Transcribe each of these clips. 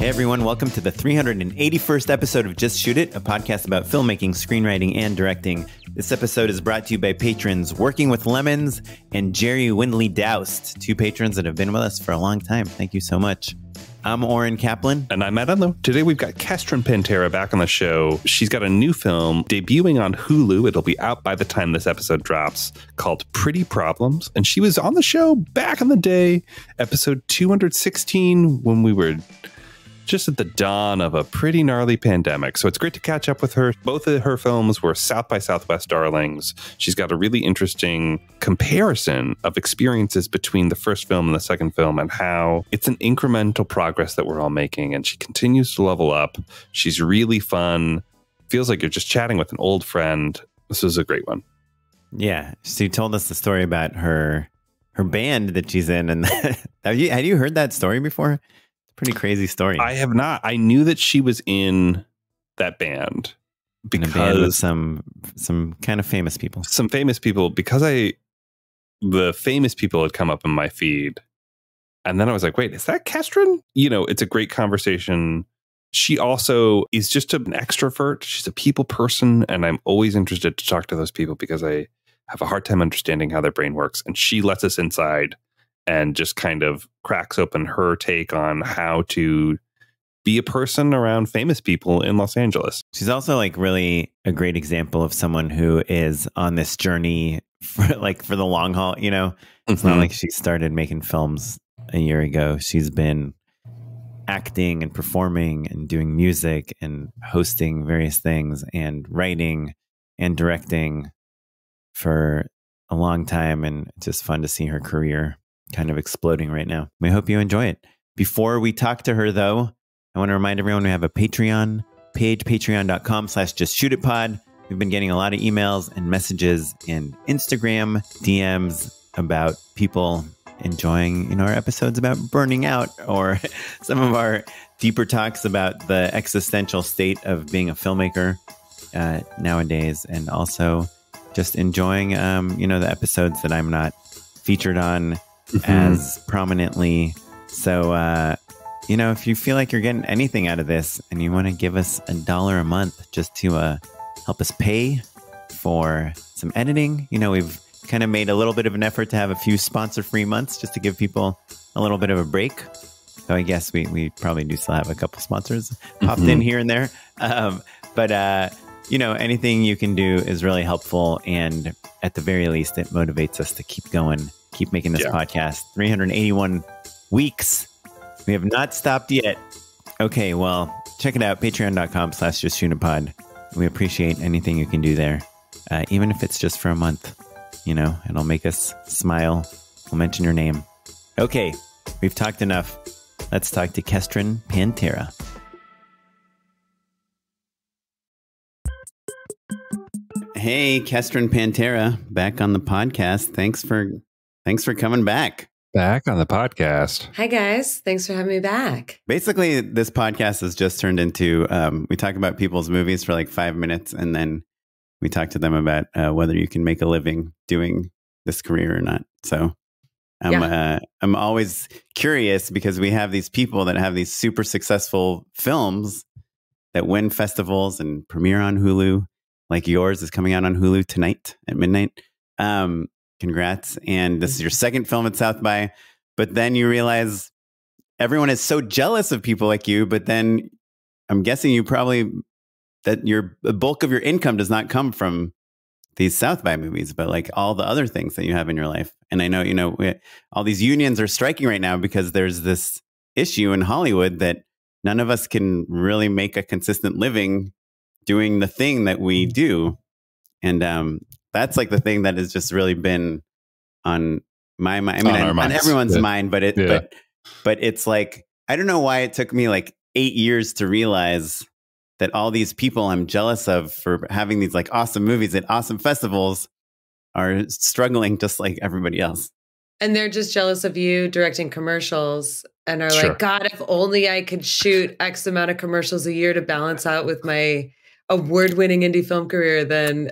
everyone. Welcome to the 381st episode of Just Shoot It, a podcast about filmmaking, screenwriting, and directing. This episode is brought to you by patrons Working with Lemons and Jerry Windley Doust, two patrons that have been with us for a long time. Thank you so much. I'm Oren Kaplan. And I'm Matt Unlow. Today we've got Kestrin Pantera back on the show. She's got a new film debuting on Hulu. It'll be out by the time this episode drops, called Pretty Problems. And she was on the show back in the day, episode 216, when we were just at the dawn of a pretty gnarly pandemic. So it's great to catch up with her. Both of her films were South by Southwest darlings. She's got a really interesting comparison of experiences between the first film and the second film and how it's an incremental progress that we're all making. And she continues to level up. She's really fun. Feels like you're just chatting with an old friend. This was a great one. Yeah. She told us the story about her band that she's in. And had you heard that story before? Pretty crazy story. I have not. I knew that she was in that band because in a band with some kind of famous people. Some famous people, because the famous people had come up in my feed. And then I was like, wait, is that Kestrin? You know, it's a great conversation. She also is just an extrovert. She's a people person. And I'm always interested to talk to those people because I have a hard time understanding how their brain works. And she lets us inside and just kind of cracks open her take on how to be a person around famous people in Los Angeles. She's also like really a great example of someone who is on this journey for the long haul. You know, it's not like she started making films a year ago. She's been acting and performing and doing music and hosting various things and writing and directing for a long time. And it's just fun to see her career kind of exploding right now. We hope you enjoy it. Before we talk to her, though, I want to remind everyone we have a Patreon page, patreon.com/justshootitpod. We've been getting a lot of emails and messages and Instagram DMs about people enjoying, our episodes about burning out or some of our deeper talks about the existential state of being a filmmaker nowadays, and also just enjoying, the episodes that I'm not featured on as prominently. So, if you feel like you're getting anything out of this and you want to give us $1 a month just to help us pay for some editing, we've kind of made a little bit of an effort to have a few sponsor-free months just to give people a little bit of a break. So I guess we probably do still have a couple sponsors popped in here and there. But anything you can do is really helpful. And at the very least, it motivates us to keep going, keep making this podcast. 381 weeks. We have not stopped yet. Okay, well, check it out. Patreon.com/justshootitpod. We appreciate anything you can do there. Even if it's just for a month, it'll make us smile. We'll mention your name. Okay, we've talked enough. Let's talk to Kestrin Pantera. Hey, Kestrin Pantera, back on the podcast. Thanks for coming back. Back on the podcast. Hi, guys. Thanks for having me back. Basically, this podcast has just turned into, we talk about people's movies for like 5 minutes, and then we talk to them about whether you can make a living doing this career or not. So I'm always curious because we have these people that have these super successful films that win festivals and premiere on Hulu. Like yours is coming out on Hulu tonight at midnight. Congrats. And this is your second film at South by. But then you realize everyone is so jealous of people like you. But then I'm guessing that the bulk of your income does not come from these South by movies, but like all the other things that you have in your life. And I know, all these unions are striking right now because there's this issue in Hollywood that none of us can really make a consistent living doing the thing that we do. And that's like the thing that has just really been on my mind. I mean, on everyone's mind, but it's like, I don't know why it took me like 8 years to realize that all these people I'm jealous of for having these like awesome movies at awesome festivals are struggling just like everybody else. And they're just jealous of you directing commercials and are like, God, if only I could shoot X amount of commercials a year to balance out with my award-winning indie film career, then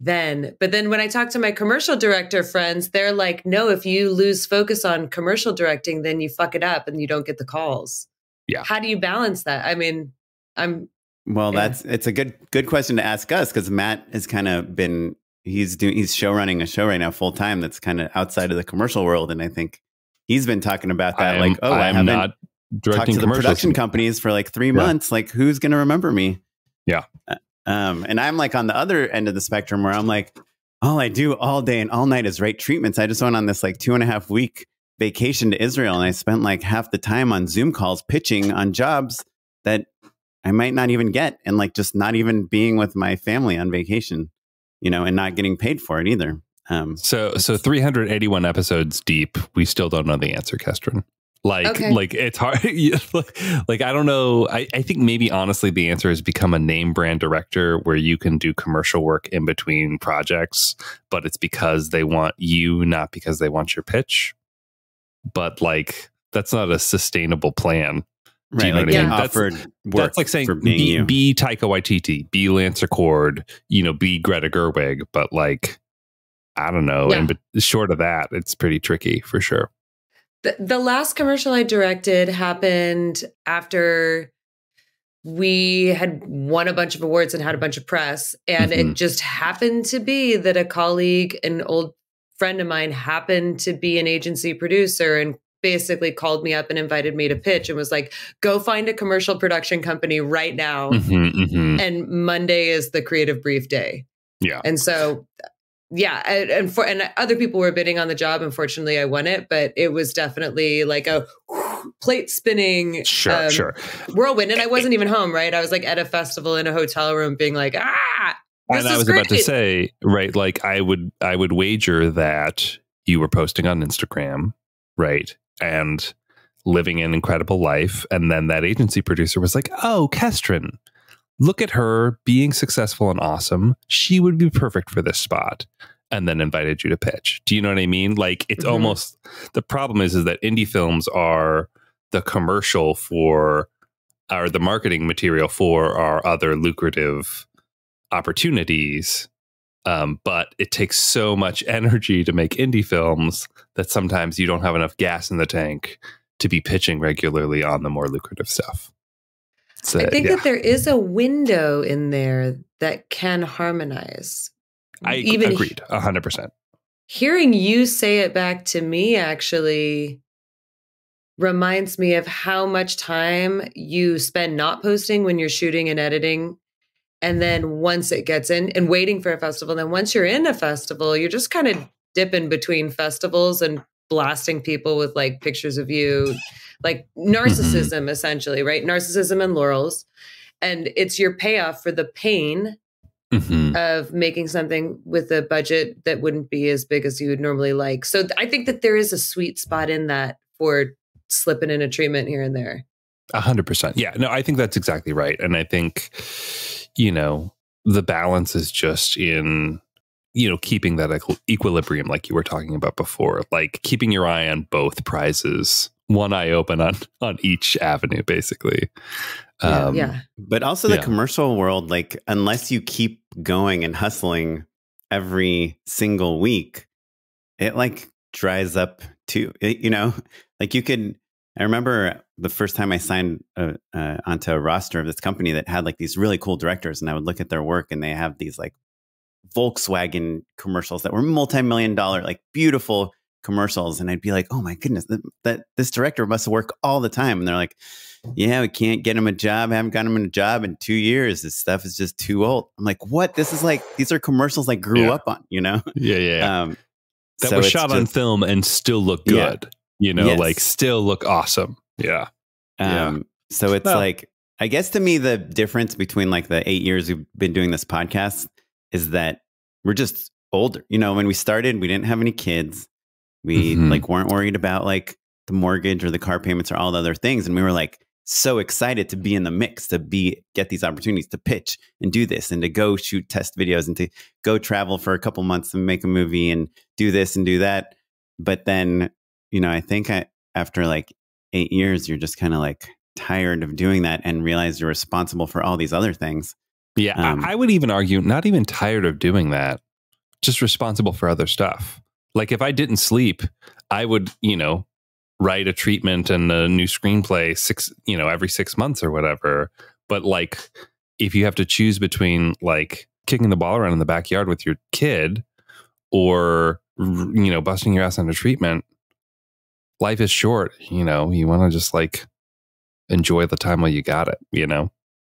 then. But then when I talk to my commercial director friends, they're like, no, if you lose focus on commercial directing, then you fuck it up and you don't get the calls. Yeah. How do you balance that? I mean, it's a good question to ask us, because Matt has kind of been, he's show running a show right now full time that's kind of outside of the commercial world. And I think he's been talking about that. I haven't not directing talked to the production companies for like 3 months. Like, who's going to remember me? Yeah. And I'm like on the other end of the spectrum where I'm like, all I do all day and all night is write treatments. I just went on this like 2.5 week vacation to Israel, and I spent like half the time on Zoom calls pitching on jobs that I might not even get, and like just not even being with my family on vacation, and not getting paid for it either. So 381 episodes deep, we still don't know the answer, Kestrin. Like it's hard. Like, I don't know. I think maybe honestly the answer is become a name brand director where you can do commercial work in between projects, but it's because they want you, not because they want your pitch. But like, that's not a sustainable plan. Right. You know like, offered work. That's like saying be Taika Waititi, be Lance Cord, be Greta Gerwig. But like, I don't know. Yeah. And short of that, it's pretty tricky for sure. The last commercial I directed happened after we had won a bunch of awards and had a bunch of press. And it just happened to be that a colleague, an old friend of mine, happened to be an agency producer and basically called me up and invited me to pitch and was like, go find a commercial production company right now. And Monday is the creative brief day. Yeah. And so... yeah, and other people were bidding on the job. Unfortunately, I won it, but it was definitely like a plate spinning whirlwind. And I wasn't even home, right? I was like at a festival in a hotel room being like, this and I was great. about to say, right, like I would wager that you were posting on Instagram, right, and living an incredible life. And then that agency producer was like, oh, Kestrin, look at her being successful and awesome. She would be perfect for this spot. And then invited you to pitch. Do you know what I mean? Like, it's almost, the problem is that indie films are the commercial for, or the marketing material for our other lucrative opportunities. But it takes so much energy to make indie films that sometimes you don't have enough gas in the tank to be pitching regularly on the more lucrative stuff. So, I think that there is a window in there that can harmonize. I agreed 100%. Hearing you say it back to me actually reminds me of how much time you spend not posting when you're shooting and editing. And then once it gets in and waiting for a festival, then once you're in a festival, you're just kind of dipping between festivals and blasting people with like pictures of you, like narcissism, essentially, right? Narcissism and laurels. And it's your payoff for the pain of making something with a budget that wouldn't be as big as you would normally like. So I think that there is a sweet spot in that for slipping in a treatment here and there. 100%. Yeah, no, I think that's exactly right. And I think, the balance is just in, keeping that equilibrium like you were talking about before, like keeping your eye on both prizes, one eye open on each avenue, basically. But also the commercial world, like, unless you keep going and hustling every single week, it like dries up too, like you could, I remember the first time I signed onto a roster of this company that had like these really cool directors, and I would look at their work and they have these like Volkswagen commercials that were multi-million-dollar, like beautiful commercials. And I'd be like, oh my goodness, that this director must work all the time. And they're like, yeah, we can't get him a job. I haven't got him a job in 2 years. This stuff is just too old. I'm like, what? This is like, these are commercials I grew up on, Yeah. That so was shot on film and still look good, Yes. like still look awesome. Yeah. So it's like, I guess to me, the difference between like the 8 years we've been doing this podcast is that we're just older. When we started, we didn't have any kids. We like weren't worried about like the mortgage or the car payments or all the other things. And we were like so excited to be in the mix, to get these opportunities to pitch and do this and to go shoot test videos and to go travel for a couple months and make a movie and do this and do that. But then, I think after like 8 years, you're just kind of like tired of doing that and realize you're responsible for all these other things. Yeah, I would even argue not even tired of doing that. just responsible for other stuff. Like if I didn't sleep, I would, write a treatment and a new screenplay every 6 months or whatever. But like, if you have to choose between like kicking the ball around in the backyard with your kid or, busting your ass on a treatment, life is short. You want to just like enjoy the time while you got it,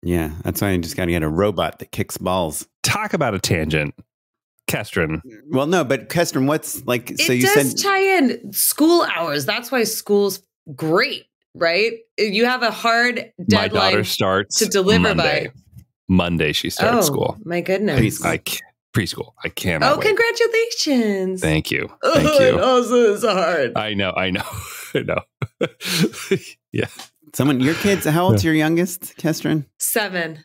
Yeah, that's why you just got to get a robot that kicks balls. Talk about a tangent. Kestrin. Well, no, but Kestrin, what's like, so it you does said tie in school hours. That's why school's great, right? You have a hard deadline. My daughter starts to deliver Monday. Monday she starts school. My goodness. Preschool. I cannot wait. Congratulations. Thank you. It also is hard. I know. Yeah. your kids, how old's your youngest, Kestrin? 7.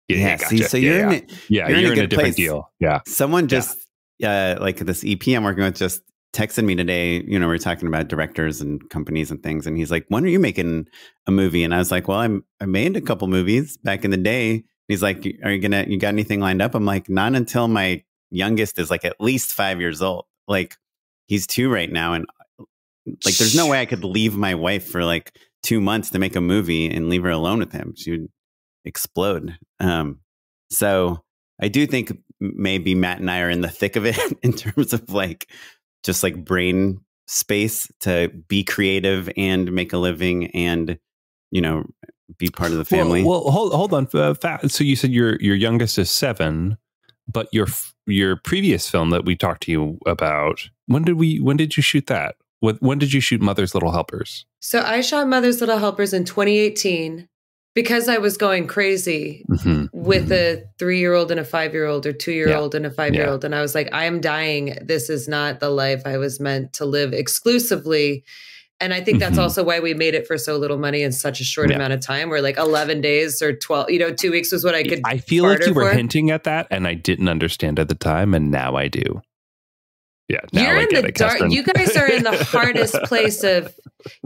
Yeah. Gotcha. See, so you're in it. Yeah, you're in a different deal. Yeah. Someone just, like this EP I'm working with just texted me today. We're talking about directors and companies and things. And he's like, when are you making a movie? And I was like, well, I made a couple movies back in the day. He's like, you got anything lined up? I'm like, not until my youngest is like at least 5 years old. Like he's 2 right now. And like, there's no way I could leave my wife for like 2 months to make a movie and leave her alone with him. She would explode. So I do think maybe Matt and I are in the thick of it in terms of like, just like brain space to be creative and make a living and, be part of the family. Well, hold on. So you said your youngest is 7, but your previous film that we talked to you about, when did you shoot that? When did you shoot Mother's Little Helpers? So I shot Mother's Little Helpers in 2018 because I was going crazy with a 3-year-old and a 5-year-old or 2-year-old and a 5-year-old. And I was like, I am dying. This is not the life I was meant to live exclusively. And I think that's also why we made it for so little money in such a short amount of time. Where like 11 days or 12, 2 weeks was what I could. I feel like you were hinting at that, and I didn't understand at the time, and now I do. Yeah, now you're I in get the it, dark. Kestrin. You guys are in the hardest place of.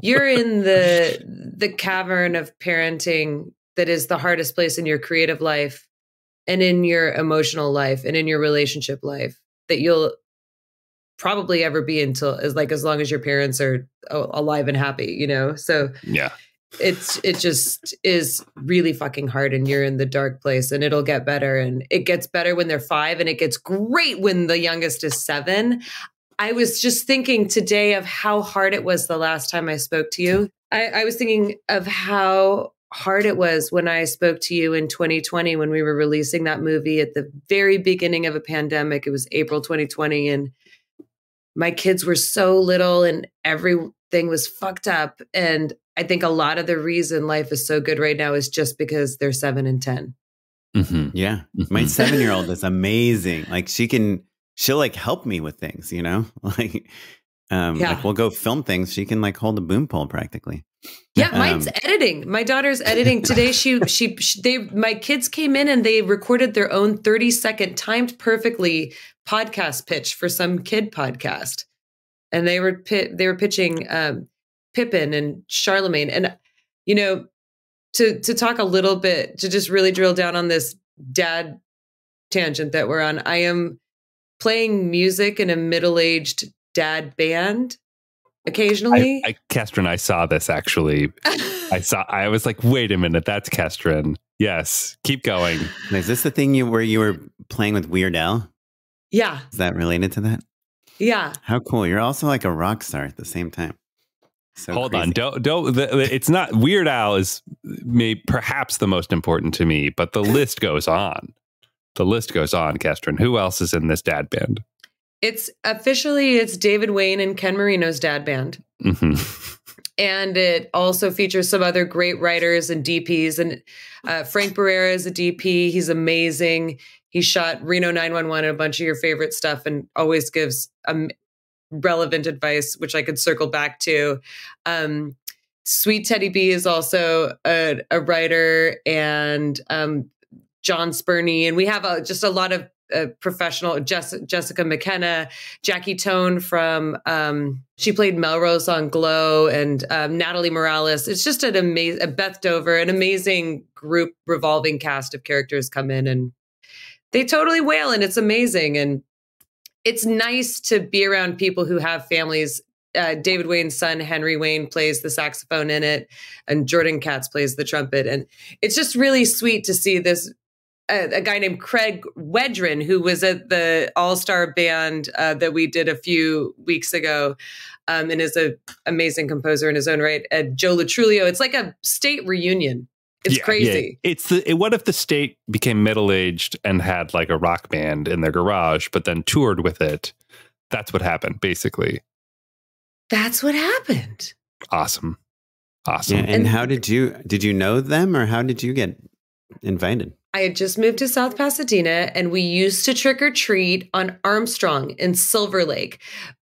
You're in the cavern of parenting that is the hardest place in your creative life, and in your emotional life, and in your relationship life that you'll probably ever be until as long as your parents are alive and happy, so it just is really fucking hard, and you're in the dark place, and it'll get better, and it gets better when they're 5, and it gets great when the youngest is 7. I was just thinking today of how hard it was the last time I spoke to you. I was thinking of how hard it was when I spoke to you in 2020 when we were releasing that movie at the very beginning of a pandemic. It was April 2020, and my kids were so little and everything was fucked up. And I think a lot of the reason life is so good right now is just because they're 7 and 10. Yeah. My 7-year-old is amazing. Like she'll like help me with things, like we'll go film things. She can like hold a boom pole practically. Yeah. Mine's editing. My daughter's editing today. My kids came in and they recorded their own 30-second timed perfectly podcast pitch for some kid podcast. And they were pitching Pippin and Charlemagne. And, to talk a little bit, to just really drill down on this dad tangent that we're on, I am playing music in a middle-aged dad band occasionally. Kestrin, I saw this actually. I was like, wait a minute, that's Kestrin. Yes, keep going. Is this the thing where you were playing with Weird Al? Yeah. Is that related to that? Yeah. How cool. You're also like a rock star at the same time. So hold crazy. on. Don't. It's not. Weird Al is perhaps the most important to me, but the list goes on. The list goes on, Kestrin. Who else is in this dad band? It's David Wayne and Ken Marino's dad band. And it also features some other great writers and DPs. And Frank Barrera is a DP. He's amazing. He shot Reno 911 and a bunch of your favorite stuff and always gives relevant advice, which I could circle back to. Sweet Teddy B is also a writer, and John Spurney. And we have just a lot of professional, Jessica McKenna, Jackie Tone from, she played Melrose on Glow, and Natalie Morales. It's just an amazing, Beth Dover, an amazing group, revolving cast of characters come in and they totally wail, and it's amazing. And it's nice to be around people who have families. David Wayne's son, Henry Wayne, plays the saxophone in it, and Jordan Katz plays the trumpet. And it's just really sweet to see this, a guy named Craig Wedren, who was at the all-star band that we did a few weeks ago, and is an amazing composer in his own right. Joe Latrulio. It's like a state reunion. It's crazy. Yeah. What if the state became middle-aged and had like a rock band in their garage, but then toured with it? That's what happened, basically. That's what happened. Awesome. Yeah, and how did you know them, or how did you get invited? I had just moved to South Pasadena, and we used to trick or treat on Armstrong in Silver Lake.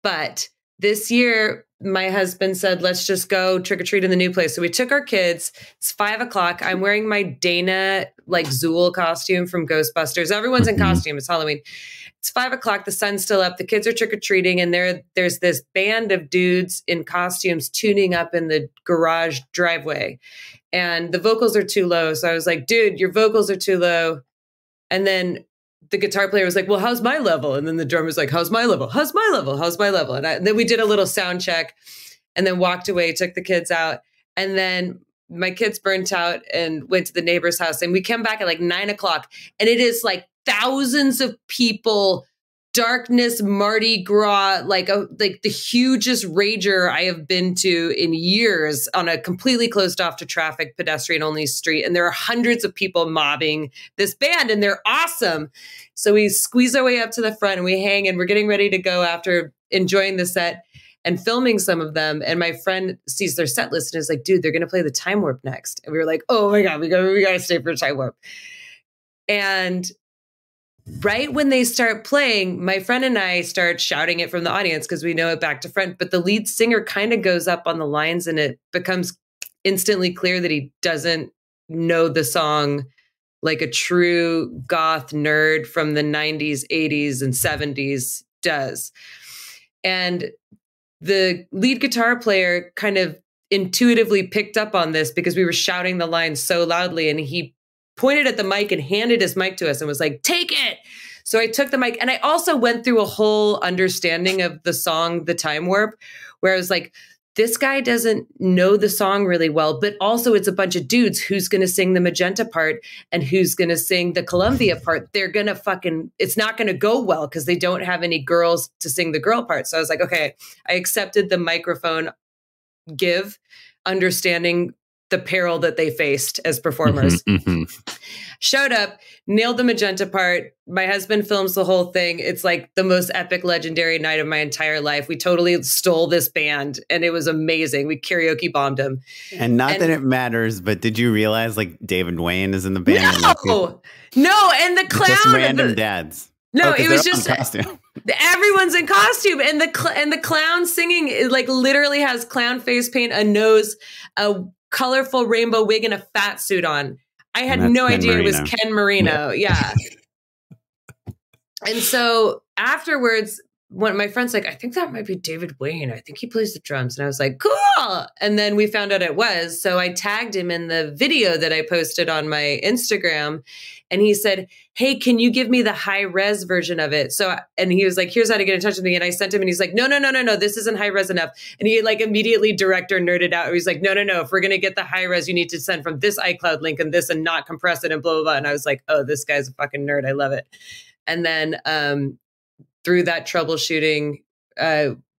But this year, my husband said, let's just go trick or treat in the new place. So we took our kids. It's 5:00. I'm wearing my Dana like Zool costume from Ghostbusters. Everyone's in costume. It's Halloween. It's 5:00. The sun's still up. The kids are trick or treating, and there's this band of dudes in costumes tuning up in the garage driveway, and the vocals are too low. So I was like, "Dude, your vocals are too low." And then the guitar player was like, "Well, how's my level?" And then the drummer was like, "How's my level? How's my level? How's my level?" And then we did a little sound check, and then walked away, took the kids out, and then my kids burnt out and went to the neighbor's house. And we came back at like 9:00, and it is like thousands of people, darkness, Mardi Gras, like the hugest rager I have been to in years, on a completely closed off to traffic, pedestrian only street. And there are hundreds of people mobbing this band, and they're awesome. So we squeeze our way up to the front, and we hang, and we're getting ready to go after enjoying the set and filming some of them. And my friend sees their set list and is like, "Dude, they're going to play the Time Warp next." And we were like, "Oh my God, we got to stay for Time Warp." And right when they start playing, my friend and I start shouting it from the audience because we know it back to front. But the lead singer kind of goes up on the lines, and it becomes instantly clear that he doesn't know the song like a true goth nerd from the 90s, 80s, and 70s does. And the lead guitar player kind of intuitively picked up on this because we were shouting the lines so loudly, and he pointed at the mic and handed his mic to us and was like, "Take it." So I took the mic, and I also went through a whole understanding of the song, The Time Warp, where I was like, this guy doesn't know the song really well, but also it's a bunch of dudes. Who's going to sing the magenta part and who's going to sing the Columbia part? They're going to it's not going to go well because they don't have any girls to sing the girl part. So I was like, okay, I accepted the microphone give, understanding the peril that they faced as performers. Showed up, nailed the magenta part. My husband films the whole thing. It's like the most epic, legendary night of my entire life. We totally stole this band, and it was amazing. We karaoke bombed them. And that it matters, but did you realize like David Wayne is in the band? No, and the clown. Just random dads. No, it was just everyone's in costume, and the clown singing like literally has clown face paint, a nose, a colorful rainbow wig, and a fat suit on. I had no idea it was Ken Marino. Yeah. And so afterwards, when my friend's like, "I think that might be David Wayne. I think he plays the drums." And I was like, "Cool." And then we found out it was. So I tagged him in the video that I posted on my Instagram. And he said, "Hey, can you give me the high res version of it?" So, and he was like, "Here's how to get in touch with me." And I sent him, and he's like, no, this isn't high res enough. And he like immediately director nerded out. He's like, no. If we're going to get the high res, you need to send from this iCloud link and this, and not compress it and blah, blah, blah. And I was like, oh, this guy's a fucking nerd. I love it. And then through that troubleshooting,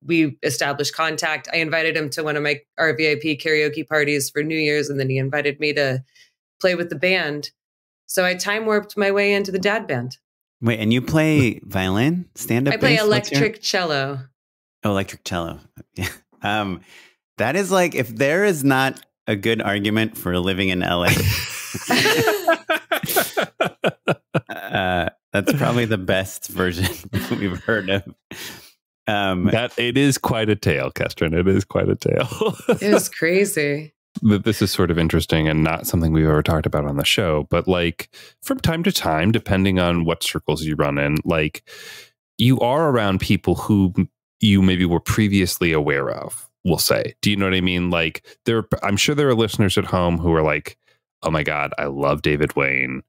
we established contact. I invited him to one of our VIP karaoke parties for New Year's, and then he invited me to play with the band. So I time warped my way into the dad band. Wait, and you play violin, stand-up? I play electric cello. Oh, electric cello. Yeah. That is like, if there is not a good argument for living in LA, that's probably the best version we've heard of. That it is quite a tale, Kestrin. It is quite a tale. It was crazy. This is sort of interesting and not something we've ever talked about on the show, but like from time to time, depending on what circles you run in, like you are around people who you maybe were previously aware of, we'll say. Do you know what I mean? Like I'm sure there are listeners at home who are like, "Oh my God, I love David Wayne.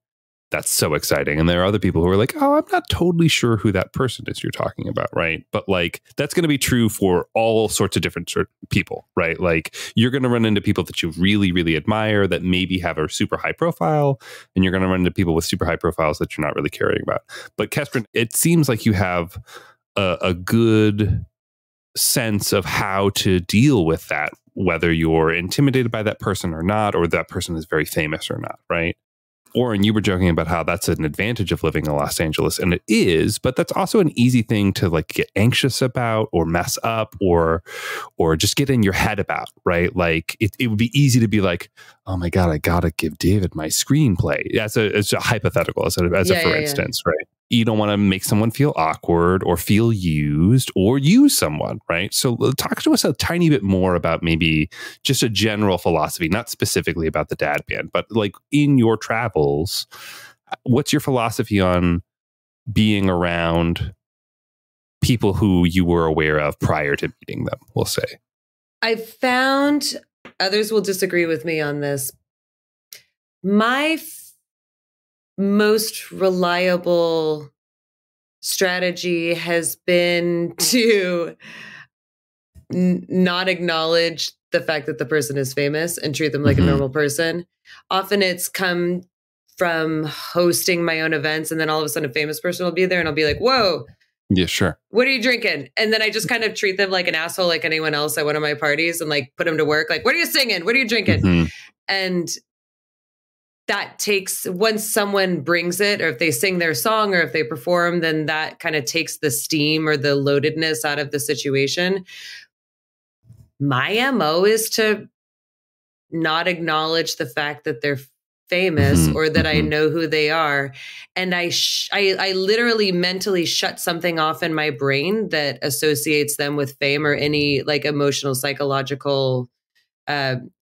that's so exciting. And there are other people who are like, oh, I'm not totally sure who that person is you're talking about, right? But like, that's going to be true for all sorts of different people, right? Like, you're going to run into people that you really, really admire that maybe have a super high profile, and you're going to run into people with super high profiles that you're not really caring about. But Kestrin, it seems like you have a good sense of how to deal with that, whether you're intimidated by that person or not, or that person is very famous or not, right? Oren, you were joking about how that's an advantage of living in Los Angeles, and it is, but that's also an easy thing to like get anxious about or mess up or just get in your head about, right? Like it would be easy to be like, oh my God, I gotta give David my screenplay. It's a hypothetical as a for instance, right? You don't want to make someone feel awkward or feel used or use someone, right? So talk to us a tiny bit more about maybe just a general philosophy, not specifically about the dad band, but like in your travels, what's your philosophy on being around people who you were aware of prior to meeting them, we'll say? I found, others will disagree with me on this, my most reliable strategy has been to not acknowledge the fact that the person is famous and treat them like a normal person. Often it's come from hosting my own events, and then all of a sudden a famous person will be there and I'll be like, whoa, yeah, sure, what are you drinking? And then I just kind of treat them like an asshole, like anyone else at one of my parties, and like put them to work. Like, what are you singing? What are you drinking? And that takes, once someone brings it, or if they sing their song, or if they perform, then that kind of takes the steam or the loadedness out of the situation. My MO is to not acknowledge the fact that they're famous or that I know who they are. And I literally mentally shut something off in my brain that associates them with fame or any like emotional, psychological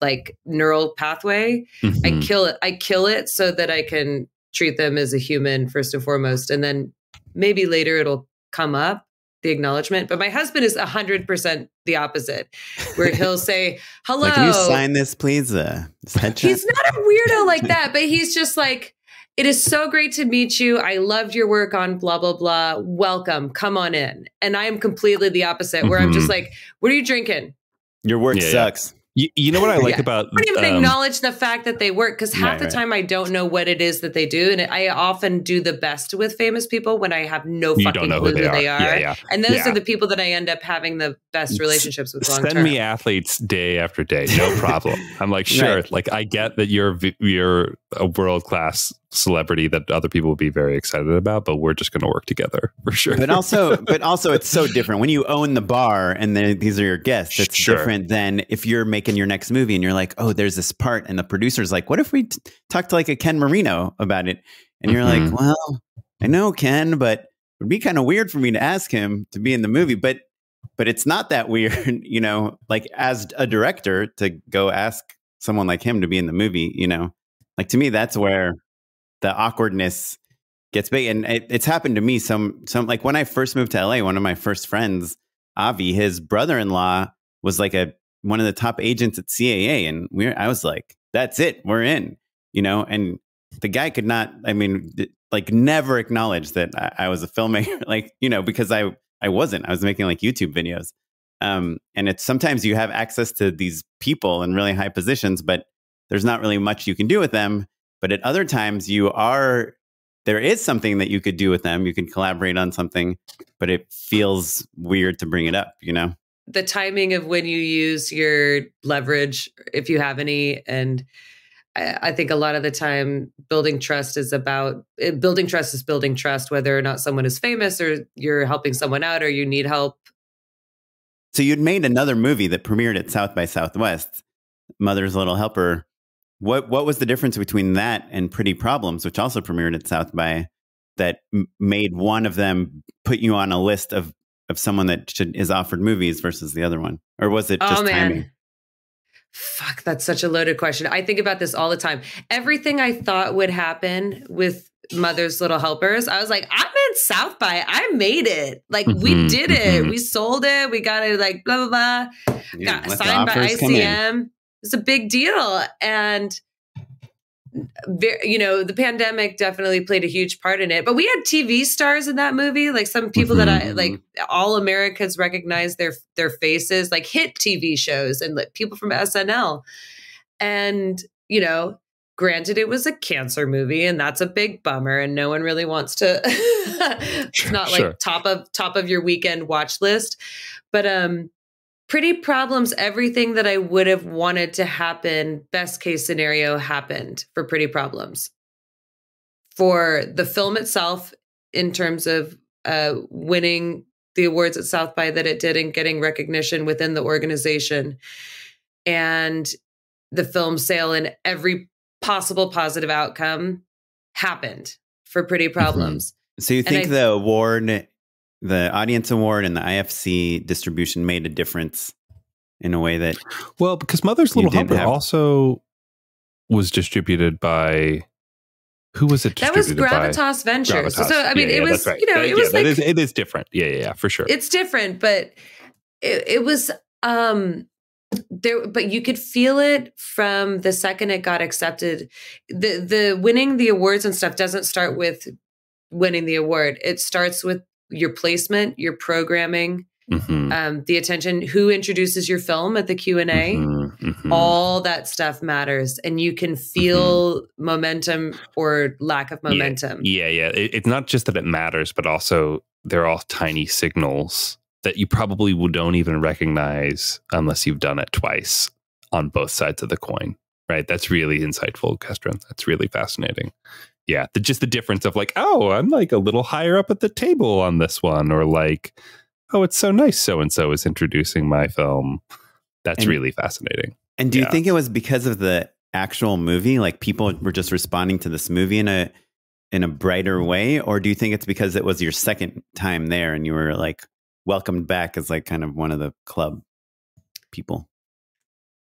like neural pathway. I kill it so that I can treat them as a human first and foremost. And then maybe later it'll come up, the acknowledgement. But my husband is 100% the opposite, where he'll say, hello. Like, can you sign this, please? He's not a weirdo like that, but he's just like, it is so great to meet you. I loved your work on blah, blah, blah. Welcome. Come on in. And I am completely the opposite, where I'm just like, what are you drinking? Your work sucks. You know what I like about... I don't even acknowledge the fact that they work, because half the time I don't know what it is that they do. And I often do the best with famous people when I have no fucking clue who they are. And those are the people that I end up having the best relationships with long term. Send me athletes day after day. No problem. I'm like, sure. Like, I get that you're a world-class celebrity that other people will be very excited about, but we're just going to work together for sure. But also it's so different when you own the bar and then these are your guests. It's different than if you're making your next movie and you're like, oh, there's this part, and the producer's like, what if we talk to like a Ken Marino about it? And you're like, well, I know Ken, but it would be kind of weird for me to ask him to be in the movie. But it's not that weird, you know, like as a director to go ask someone like him to be in the movie, you know, like to me, that's where the awkwardness gets big. And it's happened to me some like when I first moved to LA, one of my first friends, Avi, his brother-in-law was like one of the top agents at CAA. And I was like, that's it, we're in, you know, and the guy could not, I mean, like never acknowledge that I was a filmmaker, like, you know, because I was making like YouTube videos. And it's sometimes you have access to these people in really high positions, but there's not really much you can do with them. But at other times there is something that you could do with them. You can collaborate on something, but it feels weird to bring it up, you know? The timing of when you use your leverage, if you have any. And I think a lot of the time building trust is building trust, whether or not someone is famous or you're helping someone out or you need help. So you'd made another movie that premiered at South by Southwest, Mother's Little Helper. What was the difference between that and Pretty Problems, which also premiered at South by, that made one of them put you on a list of someone that is offered movies versus the other one? Or was it just timing? Fuck, that's such a loaded question. I think about this all the time. Everything I thought would happen with Mother's Little Helpers, I was like, I'm in South by. I made it. Like, we did it. We sold it. We got it, like, blah, blah, blah. Got signed by ICM. It's a big deal. And the pandemic definitely played a huge part in it, but we had TV stars in that movie. Like some people that I like, all Americans recognize their faces, like hit TV shows and like people from SNL. And, granted, it was a cancer movie, and that's a big bummer, and no one really wants to. It's not like top of your weekend watch list, but Pretty Problems, everything that I would have wanted to happen, best case scenario, happened for Pretty Problems. For the film itself, in terms of winning the awards at South by that it did and getting recognition within the organization, and the film sale and every possible positive outcome happened for Pretty Problems. So you think the award, the audience award and the IFC distribution made a difference in a way that... Well, because Mother's Little Helper also was distributed by... Who was it distributed by? That was Gravitas Ventures. Gravitas. So, I mean, it was, right. It was like... It is different. Yeah, for sure. It's different, but it was... but you could feel it from the second it got accepted. The winning the awards and stuff doesn't start with winning the award. It starts with your placement, your programming, the attention, who introduces your film at the Q&A. All that stuff matters, and you can feel momentum or lack of momentum. Yeah. It's not just that it matters, but also they're all tiny signals that you probably don't even recognize unless you've done it twice on both sides of the coin, right? That's really insightful, Kestrin. That's really fascinating. Yeah, just the difference of like, oh, I'm like a little higher up at the table on this one, or like, oh, it's so nice so-and-so is introducing my film. That's really fascinating. And do you think it was because of the actual movie? Like people were just responding to this movie in a brighter way? Or do you think it's because it was your second time there and you were like welcomed back as like kind of one of the club people?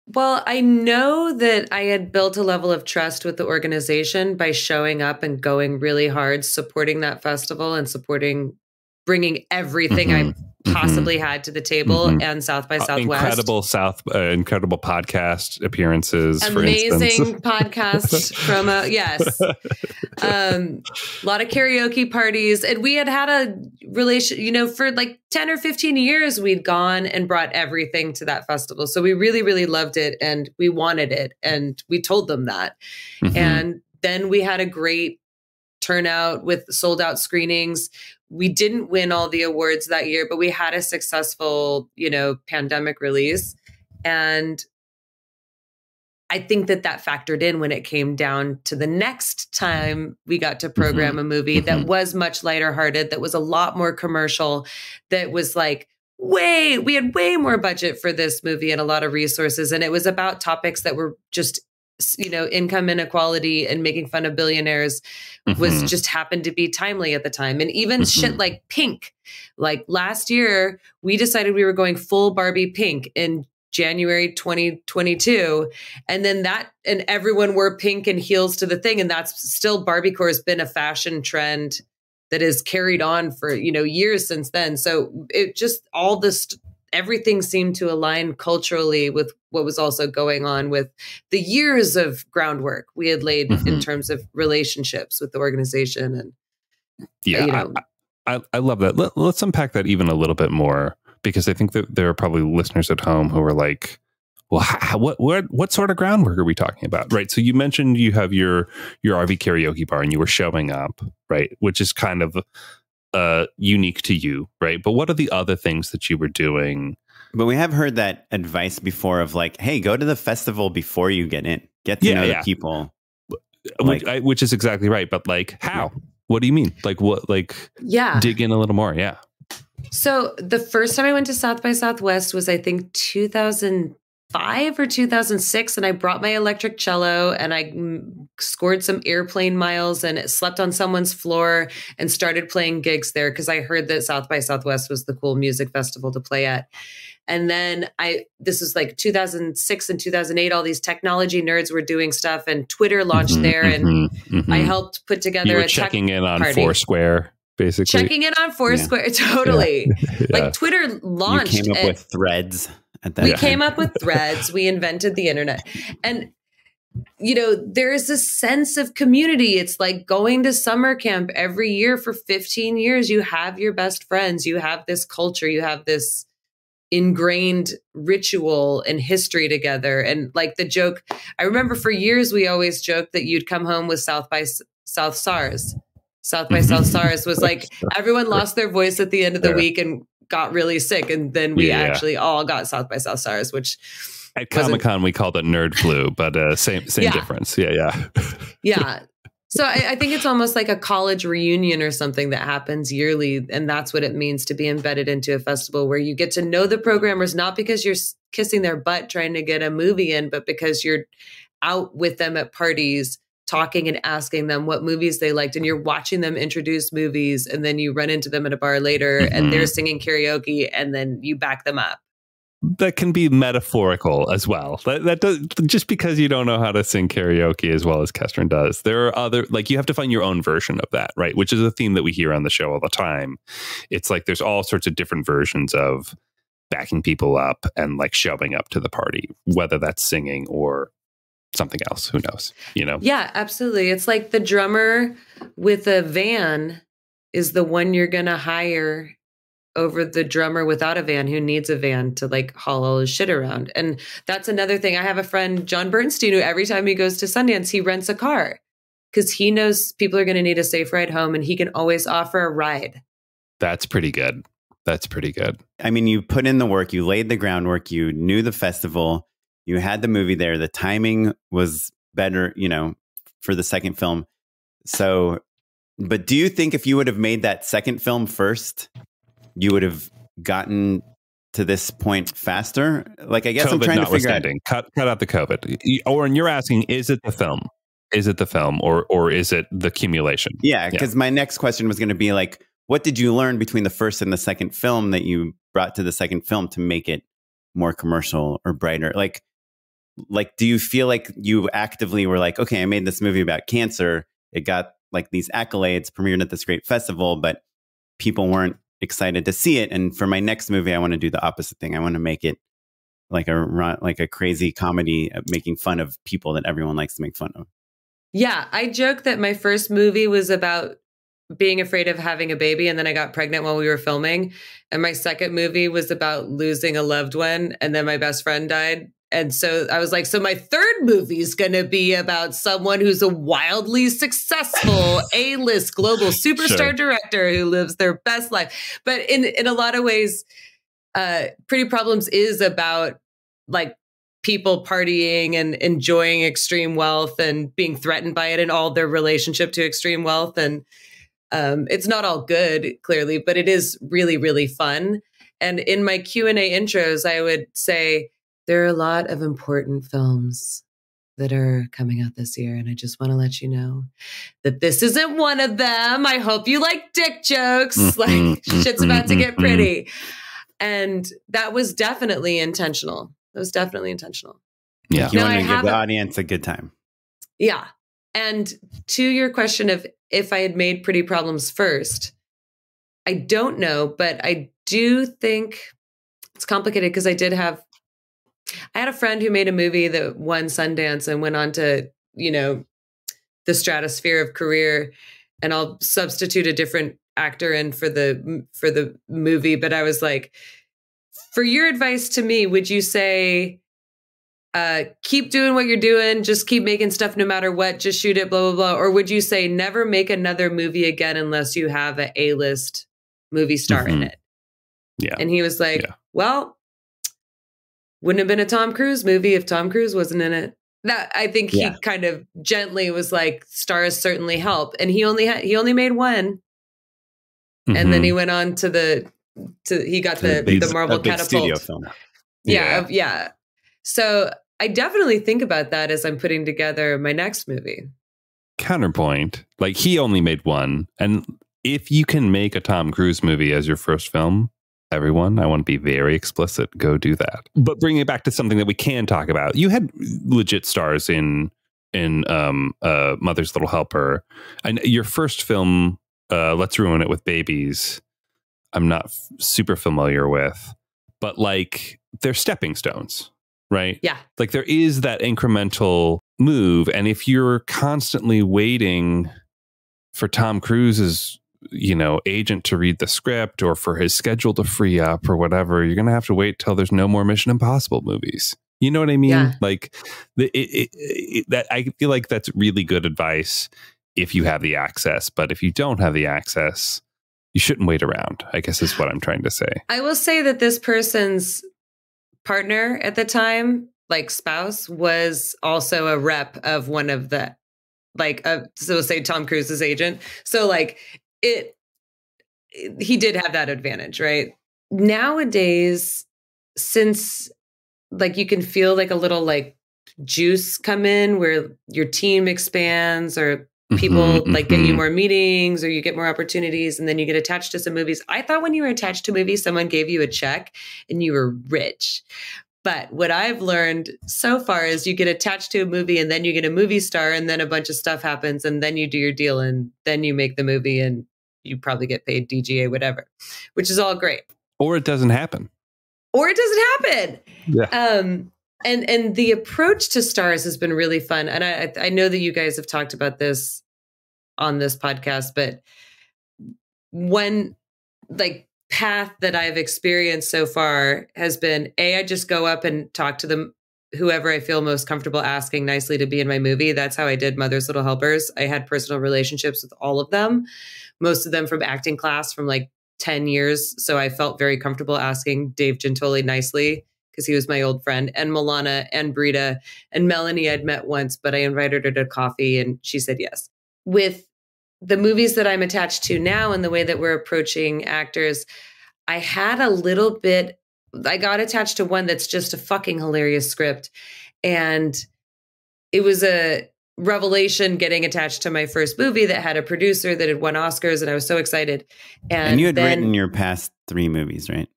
Well, I know that I had built a level of trust with the organization by showing up and going really hard, supporting that festival and bringing everything I possibly had to the table, and South by Southwest. Incredible podcast appearances. Amazing podcast promo. Yes. A lot of karaoke parties. And we had a relation, for like 10 or 15 years, we'd gone and brought everything to that festival. So we really, really loved it and we wanted it. And we told them that. And then we had a great turnout with sold out screenings. We didn't win all the awards that year, but we had a successful, pandemic release. And I think that factored in when it came down to the next time we got to program a movie that was much lighter hearted, that was a lot more commercial, that was like, we had way more budget for this movie and a lot of resources. And it was about topics that were just, income inequality and making fun of billionaires was just happened to be timely at the time. And even shit like pink, like last year, we decided we were going full Barbie pink in January 2022. And then and everyone wore pink and heels to the thing. And that's still Barbiecore has been a fashion trend that is carried on for, years since then. So it just everything seemed to align culturally with what was also going on with the years of groundwork we had laid in terms of relationships with the organization. And I love that. Let's unpack that even a little bit more, because I think that there are probably listeners at home who are like, well, what sort of groundwork are we talking about? Right. So you mentioned you have your RV karaoke bar and you were showing up, right? Which is kind of unique to you, right? But what are the other things that you were doing? But we have heard that advice before of like, hey, go to the festival before you get in. Get to know the people. Which is exactly right. But like, how? What do you mean? Like what? Like, dig in a little more. Yeah. So the first time I went to South by Southwest was, I think, 2005 or 2006. And I brought my electric cello and I scored some airplane miles and slept on someone's floor and started playing gigs there because I heard that South by Southwest was the cool music festival to play at. And then this was like 2006 and 2008, all these technology nerds were doing stuff and Twitter launched there. And I helped put together a checking in on Foursquare, basically. Checking in on Foursquare, totally. Like Twitter launched. You came up with Threads. We came up with Threads. We invented the internet. And there's a sense of community. It's like going to summer camp every year for 15 years. You have your best friends. You have this culture. You have this ingrained ritual and history together. And like the joke, I remember for years, we always joked that you'd come home with South by South SARS. South by South SARS was like everyone lost their voice at the end of the week and got really sick. And then we actually all got South by South SARS, which at Comic-Con we called it nerd flu, but same difference. Yeah. Yeah. So I think it's almost like a college reunion or something that happens yearly. And that's what it means to be embedded into a festival where you get to know the programmers, not because you're kissing their butt trying to get a movie in, but because you're out with them at parties, talking and asking them what movies they liked. And you're watching them introduce movies. And then you run into them at a bar later and they're singing karaoke and then you back them up. That can be metaphorical as well. That does, just because you don't know how to sing karaoke as well as Kestrin does. There are other, like, you have to find your own version of that, right? Which is a theme that we hear on the show all the time. It's like there's all sorts of different versions of backing people up and like showing up to the party, whether that's singing or something else. Who knows? Yeah, absolutely. It's like the drummer with a van is the one you're going to hire over the drummer without a van who needs a van to like haul all his shit around. And that's another thing. I have a friend, John Bernstein, who every time he goes to Sundance, he rents a car because he knows people are going to need a safe ride home and he can always offer a ride. That's pretty good. I mean, you put in the work, you laid the groundwork, you knew the festival, you had the movie there. The timing was better, for the second film. So, but do you think if you would have made that second film first, you would have gotten to this point faster? Like, I guess I'm trying to figure out. Cut out the COVID. Oren, you're asking, is it the film? Is it the film or is it the accumulation? Yeah, because my next question was going to be like, what did you learn between the first and the second film that you brought to the second film to make it more commercial or brighter? Like, do you feel like you actively were like, okay, I made this movie about cancer. It got like these accolades, premiered at this great festival, but people weren't excited to see it. And for my next movie, I want to do the opposite thing. I want to make it like a crazy comedy making fun of people that everyone likes to make fun of. Yeah, I joke that my first movie was about being afraid of having a baby, and then I got pregnant while we were filming. And my second movie was about losing a loved one, and then my best friend died. And so I was like, so my third movie is going to be about someone who's a wildly successful A-list global superstar director who lives their best life. But in a lot of ways, Pretty Problems is about like people partying and enjoying extreme wealth and being threatened by it and all their relationship to extreme wealth. And it's not all good, clearly, but it is really, really fun. And in my Q&A intros, I would say, there are a lot of important films that are coming out this year. And I just want to let you know that this isn't one of them. I hope you like dick jokes. Like shit's about to get pretty. And that was definitely intentional. Yeah. You want to give the audience a good time. Yeah. And to your question of if I had made Pretty Problems first, I don't know, but I do think it's complicated because I had a friend who made a movie that won Sundance and went on to, the stratosphere of career. And I'll substitute a different actor in for the movie. But I was like, for your advice to me, would you say, keep doing what you're doing, just keep making stuff no matter what, just shoot it, blah, blah, blah? Or would you say never make another movie again unless you have an A-list movie star in it? Yeah. And he was like, well, wouldn't have been a Tom Cruise movie if Tom Cruise wasn't in it. That I think he kind of gently was like, stars certainly help. And he only made one. And then he went on to he got the Marvel Catapult studio film. Yeah. So I definitely think about that as I'm putting together my next movie. Counterpoint, like he only made one. And if you can make a Tom Cruise movie as your first film, everyone, I want to be very explicit. Go do that. But bringing it back to something that we can talk about, you had legit stars in Mother's Little Helper, and your first film, Let's Ruin It with Babies, I'm not super familiar with, but like they're stepping stones, right? Yeah, like there is that incremental move. And if you're constantly waiting for Tom Cruise's, agent to read the script or for his schedule to free up or whatever, you're going to have to wait till there's no more Mission Impossible movies. You know what I mean? Yeah. Like that, I feel like that's really good advice if you have the access. But if you don't have the access, you shouldn't wait around, I guess is what I'm trying to say. I will say that this person's partner at the time, like spouse, was also a rep of one of the, so say Tom Cruise's agent. So like he did have that advantage, right? Nowadays, since like you can feel like a little like juice come in where your team expands or people like get you more meetings or you get more opportunities and then you get attached to some movies. I thought when you were attached to movies, someone gave you a check and you were rich. But what I've learned so far is you get attached to a movie and then you get a movie star and then a bunch of stuff happens and then you do your deal and then you make the movie and you probably get paid DGA, whatever, which is all great. Or it doesn't happen. Yeah. And the approach to stars has been really fun. And I know that you guys have talked about this on this podcast, but one like path that I've experienced so far has been I just go up and talk to them, whoever I feel most comfortable asking nicely to be in my movie. That's how I did Mother's Little Helpers. I had personal relationships with all of them, most of them from acting class from like 10 years. So I felt very comfortable asking Dave Gentoli nicely because he was my old friend, and Milana and Brita and Melanie I'd met once, but I invited her to coffee and she said yes. With the movies that I'm attached to now and the way that we're approaching actors, I had a little bit, I got attached to one that's just a fucking hilarious script. And it was a revelation getting attached to my first movie that had a producer that had won Oscars, and I was so excited. And you had written your past 3 movies, right?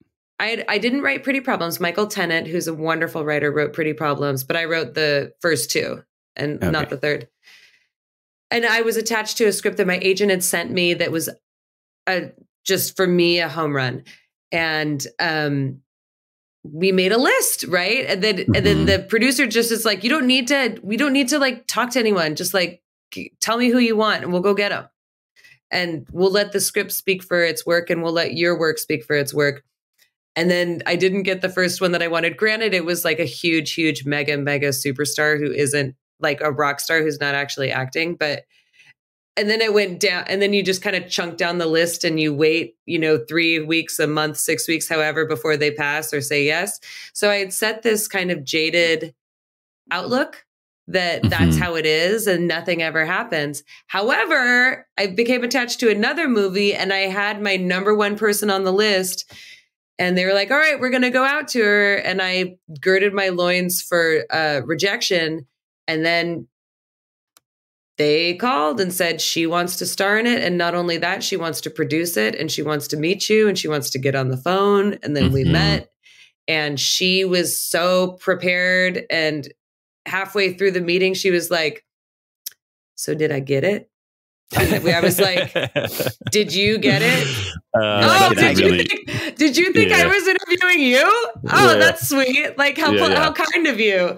I didn't write Pretty Problems. Michael Tennant, who's a wonderful writer, wrote Pretty Problems, but I wrote the first 2 and not the third. And I was attached to a script that my agent had sent me that was just for me a home run. And we made a list, right? And then the producer just is like, we don't need to like talk to anyone. Just like tell me who you want and we'll go get them. And we'll let the script speak for its work and we'll let your work speak for its work. And then I didn't get the first one that I wanted. Granted, it was like a huge, huge, mega superstar who isn't like a rock star who's not actually acting. And then it went down, and then you just kind of chunk down the list and you wait, 3 weeks, a month, 6 weeks, however, before they pass or say yes. So I had set this kind of jaded outlook that that's how it is and nothing ever happens. However, I became attached to another movie and I had my number 1 person on the list. And they were like, all right, we're going to go out to her. And I girded my loins for rejection. And then they called and said she wants to star in it. And not only that, she wants to produce it and she wants to meet you and she wants to get on the phone. And then we met and she was so prepared. And halfway through the meeting, she was like, so did I get it? And I was like, did you get it? Did you think I was interviewing you? Oh, that's sweet. Like how kind of you.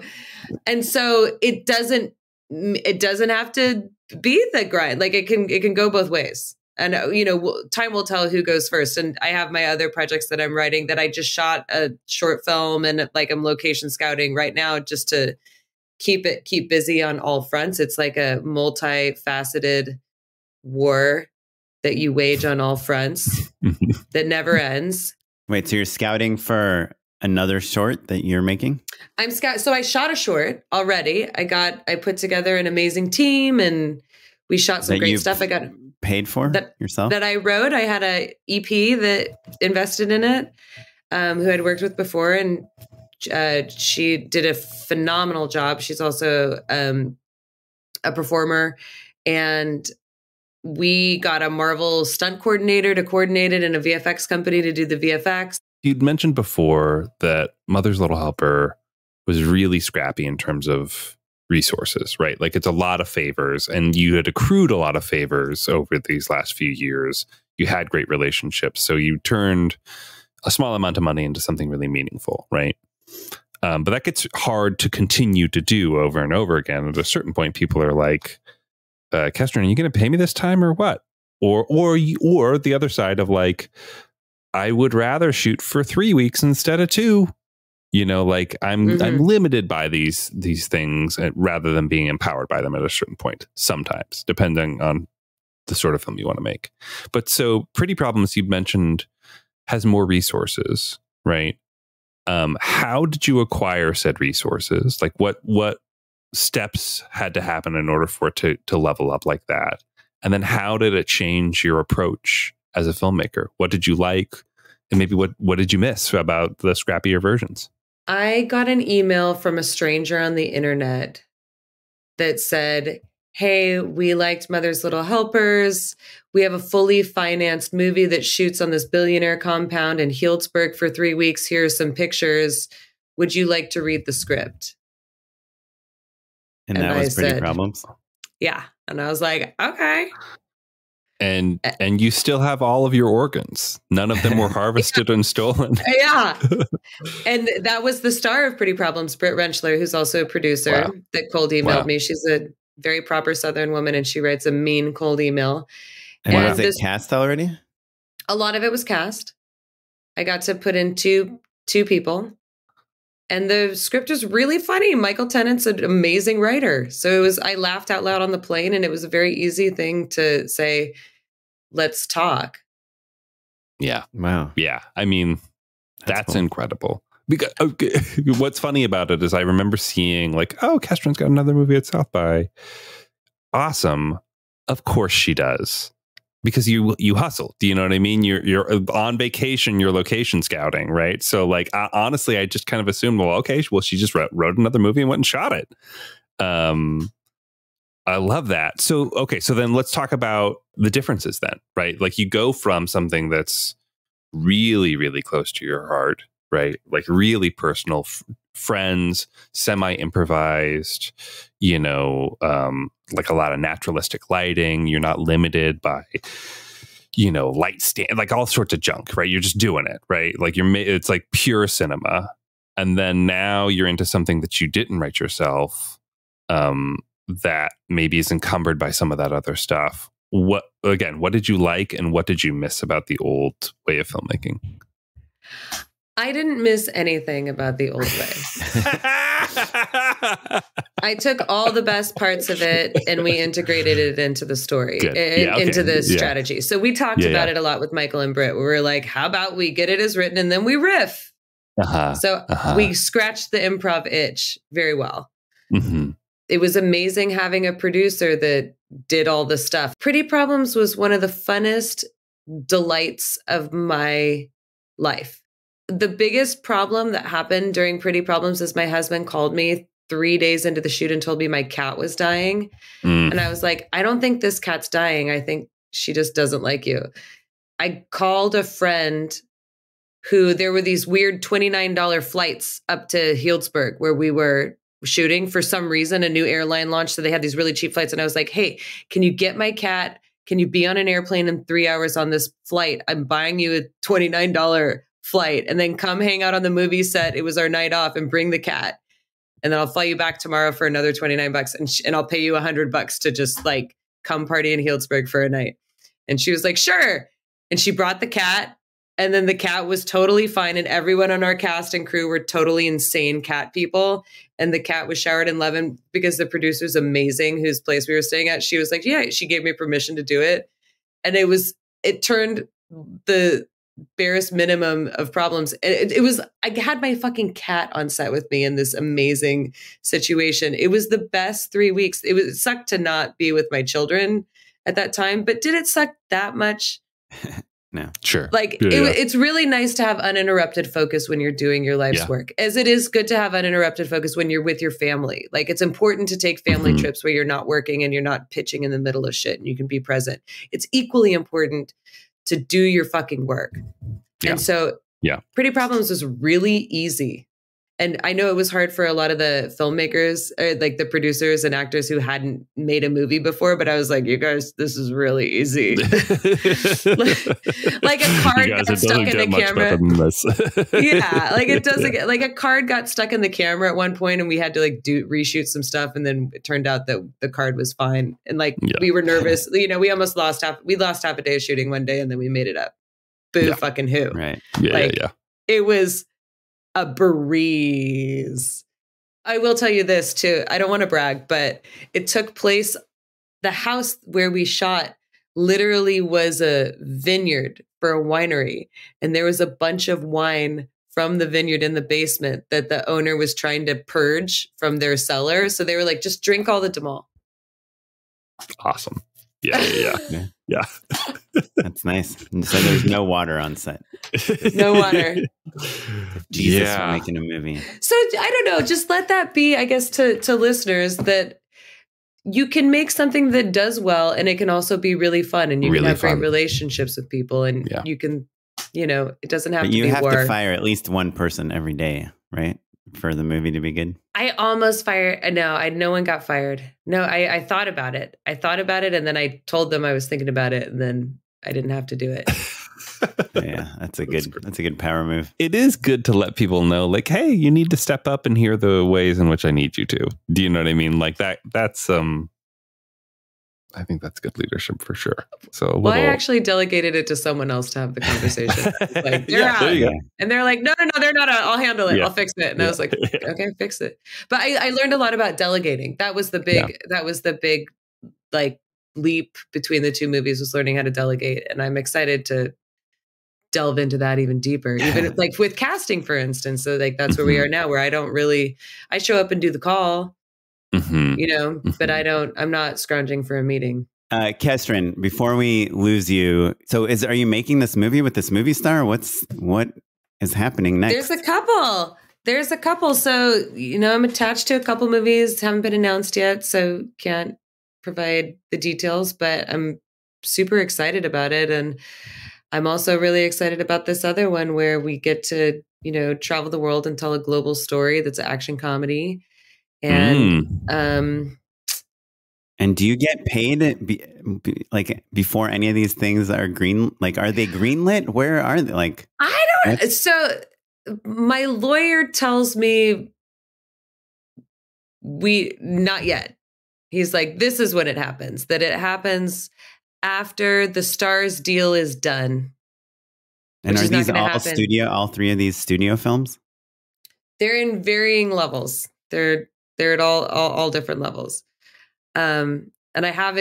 And so it doesn't have to be the grind. Like it can go both ways. And, time will tell who goes first. And I have my other projects that I'm writing that I just shot a short film and like I'm location scouting right now just to keep busy on all fronts. It's like a multifaceted war that you wage on all fronts that never ends. Wait, so you're scouting for another short that you're making? So I shot a short already. I put together an amazing team and we shot some great stuff. I got paid for yourself? That I wrote. I had a EP that invested in it, who I'd worked with before, and she did a phenomenal job. She's also a performer, and we got a Marvel stunt coordinator to coordinate it and a VFX company to do the VFX. You'd mentioned before that Mother's Little Helper was really scrappy in terms of resources, right? Like it's a lot of favors, and you had accrued a lot of favors over these last few years. You had great relationships, so you turned a small amount of money into something really meaningful, right? But that gets hard to continue to do over and over again. At a certain point, people are like, Kestrin, are you going to pay me this time or what? Or the other side of like, I would rather shoot for 3 weeks instead of 2. You know, like I'm limited by these things rather than being empowered by them at a certain point, sometimes, depending on the sort of film you want to make. But so Pretty Problems, you mentioned, has more resources, right? How did you acquire said resources? Like what steps had to happen in order for it to level up like that? And then how did it change your approach as a filmmaker? What did you like? And maybe what did you miss about the scrappier versions? I got an email from a stranger on the internet that said, hey, we liked Mother's Little Helpers. We have a fully financed movie that shoots on this billionaire compound in Healdsburg for 3 weeks. Here are some pictures. Would you like to read the script? And that was Pretty Problems? Yeah. And I was like, okay. And you still have all of your organs. None of them were harvested and stolen. Yeah. And that was the star of Pretty Problems, Britt Rentschler, who's also a producer, that cold emailed me. She's a very proper Southern woman, and she writes a mean cold email. And was it cast already? A lot of it was cast. I got to put in two people. And the script was really funny. Michael Tennant's an amazing writer. So I laughed out loud on the plane, and it was a very easy thing to say, let's talk. Yeah. Wow. Yeah. I mean, that's cool. Incredible. Because what's funny about it is I remember seeing like, oh, Kestrin's got another movie at South by. Awesome. Of course she does. Because you hustle. Do you know what I mean? You're on vacation, you're location scouting, right? So like, honestly, I just kind of assumed, well, okay, well, she just wrote another movie and went and shot it. I love that. So, okay. So then let's talk about the differences then, right? Like you go from something that's really, really close to your heart, right? Like really personal, friends, semi-improvised, you know, like a lot of naturalistic lighting. You're not limited by, you know, light stand, like all sorts of junk, right? You're just doing it, right? Like it's like pure cinema. And then now you're into something that you didn't write yourself, that maybe is encumbered by some of that other stuff. What did you like and what did you miss about the old way of filmmaking? I didn't miss anything about the old way. I took all the best parts of it and we integrated it into the story, into the strategy. So we talked about it a lot with Michael and Britt. We were like, how about we get it as written and then we riff? We scratched the improv itch very well. Mm-hmm. It was amazing having a producer that did all the stuff. Pretty Problems was one of the funnest delights of my life. The biggest problem that happened during Pretty Problems is my husband called me 3 days into the shoot and told me my cat was dying. And I was like, I don't think this cat's dying. I think she just doesn't like you. I called a friend who there were these weird $29 flights up to Healdsburg where we were shooting. For some reason, a new airline launched, so they had these really cheap flights. And I was like, hey, can you get my cat? Can you be on an airplane in 3 hours on this flight? I'm buying you a $29 flight and then come hang out on the movie set. It was our night off and bring the cat. And then I'll fly you back tomorrow for another $29 and I'll pay you $100 to just like come party in Healdsburg for a night. And she was like, sure. And she brought the cat. And then the cat was totally fine. And everyone on our cast and crew were totally insane cat people. And the cat was showered in love. And because the producer's amazing, whose place we were staying at, she was like, yeah, she gave me permission to do it. And it turned the barest minimum of problems. I had my fucking cat on set with me in this amazing situation. It was the best 3 weeks. It sucked to not be with my children at that time, but did it suck that much? No. Sure. Like it's really nice to have uninterrupted focus when you're doing your life's work, as it is good to have uninterrupted focus when you're with your family. Like it's important to take family trips where you're not working and you're not pitching in the middle of shit and you can be present. It's equally important to do your fucking work. And so Pretty Problems was really easy. And I know it was hard for a lot of the filmmakers, like the producers and actors who hadn't made a movie before, but I was like, you guys, this is really easy. Like a card got stuck in the camera. Yeah, like it doesn't get, like a card got stuck in the camera at one point and we had to like reshoot some stuff. And then it turned out that the card was fine. And like, we were nervous, you know, we lost half a day of shooting one day and then we made it up. Boo fucking who. Right. It was a breeze. I will tell you this too. I don't want to brag, but it took place. The house where we shot literally was a vineyard for a winery. And there was a bunch of wine from the vineyard in the basement that the owner was trying to purge from their cellar. So they were like, just drink all the Demol. Awesome. Yeah. That's nice. So there's no water on set. No water. Jesus for making a movie. So I don't know. Just let that be, I guess, to listeners, that you can make something that does well and it can also be really fun and you can have great relationships with people and you can, you know, it doesn't have to be war. You have to fire at least one person every day, right? For the movie to be good. I almost fired. No one got fired. No, I thought about it. And then I told them I was thinking about it and then I didn't have to do it. Yeah, that's a good power move. It is good to let people know, like, hey, you need to step up and hear the ways in which I need you to. Do you know what I mean? Like that's I think that's good leadership for sure. So I actually delegated it to someone else to have the conversation. Like, they're out. There you go. And they're like, no, they're not out. I'll handle it. I'll fix it. And I was like, okay, fix it. But I learned a lot about delegating. That was the big like leap between the two movies, was learning how to delegate. And I'm excited to delve into that even deeper, even like with casting, for instance. So like, that's where we are now, where I show up and do the call. You know, but I'm not scrounging for a meeting. Kestrin, before we lose you, so are you making this movie with this movie star? What is happening next? There's a couple. So, you know, I'm attached to a couple movies, haven't been announced yet, so can't provide the details, but I'm super excited about it. And I'm also really excited about this other one where we get to, you know, travel the world and tell a global story that's an action comedy. And do you get paid like before any of these things are green? Like, are they greenlit? Where are they? Like, I don't. So my lawyer tells me not yet. He's like, this is when it happens. That it happens after the Stars deal is done. And are these all three of these studio films? They're in varying levels. They're at all different levels. And I have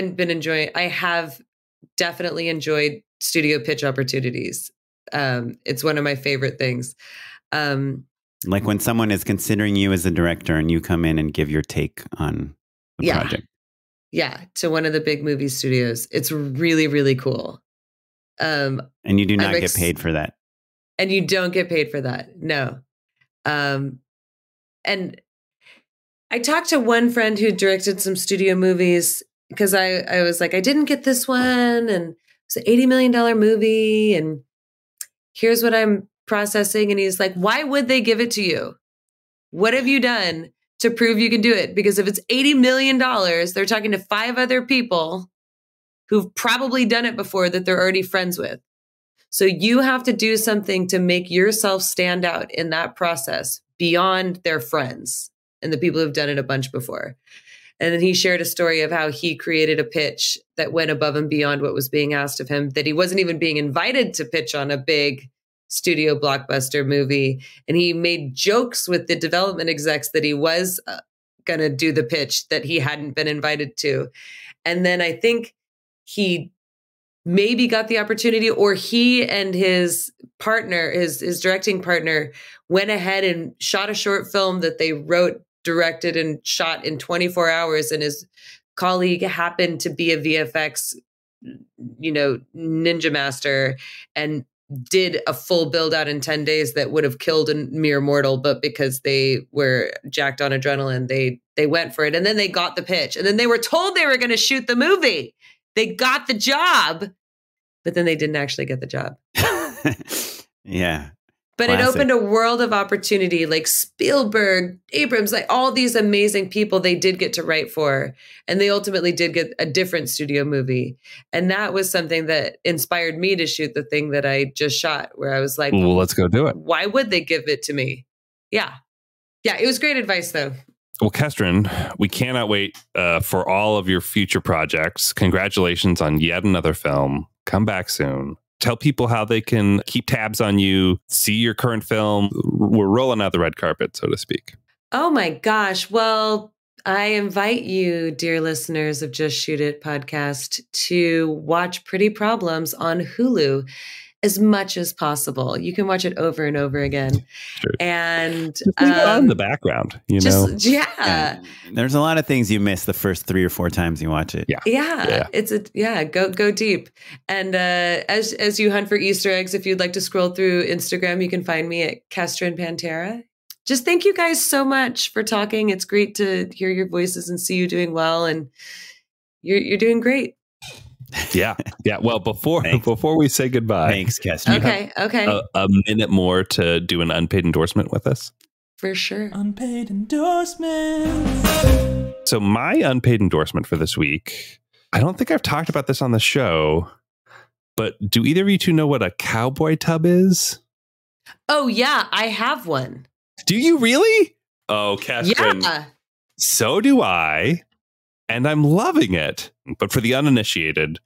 definitely enjoyed studio pitch opportunities. It's one of my favorite things. Like when someone is considering you as a director and you come in and give your take on the project. Yeah, to one of the big movie studios. It's really, really cool. And you do not get paid for that. And you don't get paid for that. No. And I talked to one friend who directed some studio movies because I was like, I didn't get this one. And it's an $80 million movie. And here's what I'm processing. And he's like, why would they give it to you? What have you done to prove you can do it? Because if it's $80 million, they're talking to 5 other people who've probably done it before that they're already friends with. So you have to do something to make yourself stand out in that process beyond their friends and the people who've done it a bunch before. And then he shared a story of how he created a pitch that went above and beyond what was being asked of him, that he wasn't even being invited to pitch on a big studio blockbuster movie. And he made jokes with the development execs that he was going to do the pitch that he hadn't been invited to. And then I think he maybe got the opportunity, or he and his partner, his directing partner, went ahead and shot a short film that they wrote, directed, and shot in 24 hours. And his colleague happened to be a VFX, ninja master, and did a full build out in 10 days that would have killed a mere mortal. But because they were jacked on adrenaline, they went for it. And then they got the pitch. And then they were told they were going to shoot the movie. They got the job, but then they didn't actually get the job. Yeah. But Classic. it opened a world of opportunity, like Spielberg, Abrams, like all these amazing people they did get to write for. And they ultimately did get a different studio movie. And that was something that inspired me to shoot the thing that I just shot, where I was like, well, let's go do it. Why would they give it to me? Yeah. Yeah, it was great advice, though. Well, Kestrin, we cannot wait for all of your future projects. Congratulations on yet another film. Come back soon. Tell people how they can keep tabs on you, see your current film. We're rolling out the red carpet, so to speak. Oh my gosh. Well, I invite you, dear listeners of Just Shoot It podcast, to watch Pretty Problems on Hulu as much as possible. You can watch it over and over again. Sure. And just leave it on in the background, you know? Yeah. There's a lot of things you miss the first 3 or 4 times you watch it. Yeah. Go deep. And as you hunt for Easter eggs, if you'd like to scroll through Instagram, you can find me at Kestrin Pantera. Just thank you guys so much for talking. It's great to hear your voices and see you doing well. And you're doing great. Yeah. Well, before we say goodbye, thanks, Kestrin. Okay. A minute more to do an unpaid endorsement with us. For sure. Unpaid endorsement. So my unpaid endorsement for this week, I don't think I've talked about this on the show, but do either of you two know what a cowboy tub is? Oh yeah, I have one. Do you really? Oh, Kestrin. Yeah. So do I. And I'm loving it. But for the uninitiated,